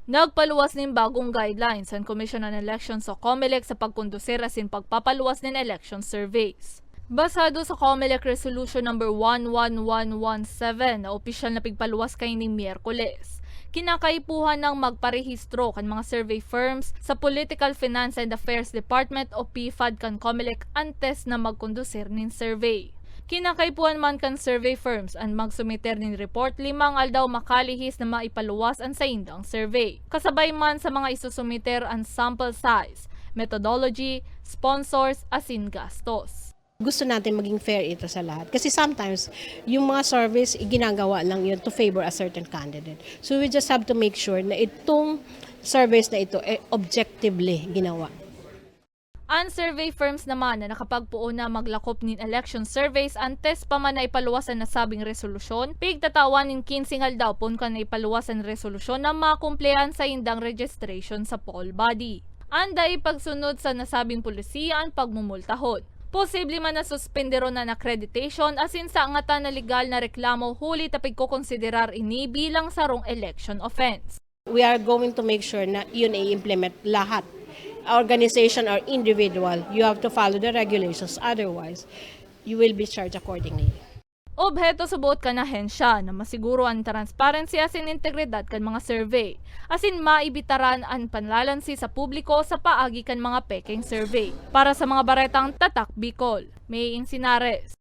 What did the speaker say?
Nagpaluwas ning bagong guidelines ang Commission on Elections o COMELEC sa pagkondusir asin pagpapaluwas ng election surveys. Basado sa COMELEC Resolution number 11117 na opisyal na pigpaluwas kay ning Miyerkules, kinakaipuhan ng magparehistro kan mga survey firms sa Political Finance and Affairs Department o PFAD kan COMELEC antes na magkondusir nin survey. Kinakaipuhan man kan survey firms ang magsumiter nin report 5 aldaw makalihis na maipaluwas ang sa indang survey. Kasabay man sa mga isusumiter ang sample size, methodology, sponsors, asin gastos. Gusto natin maging fair ito sa lahat. Kasi sometimes, yung mga surveys, ginagawa lang yun to favor a certain candidate. So we just have to make sure na itong surveys na ito objectively ginawa. Ang survey firms naman na nakapagpuo na maglakop nin election surveys antes pa man na ipaluwas ang nasabing resolusyon, pigtatawan nin 15 aldaw pon kan na ipaluwas ang resolusyon na makumplehan sa indang registration sa poll body. Anda ipagsunod sa nasabing polisiya ang pagmumultahon. Posible man na suspendero na accreditation asin sa angatan na legal na reklamo huli tapig ko konsiderar ini bilang sarong election offense. We are going to make sure na yun i-implement lahat. Organization or individual, you have to follow the regulations. Otherwise, you will be charged accordingly. Obheto sa buot kan ahensya na masiguro ang transparency asin integridad kan mga survey, asin maibitaran ang panlalansi sa publiko sa paagi kan mga peking survey. Para sa mga baretang Tatak Bicol, Mae Encinares.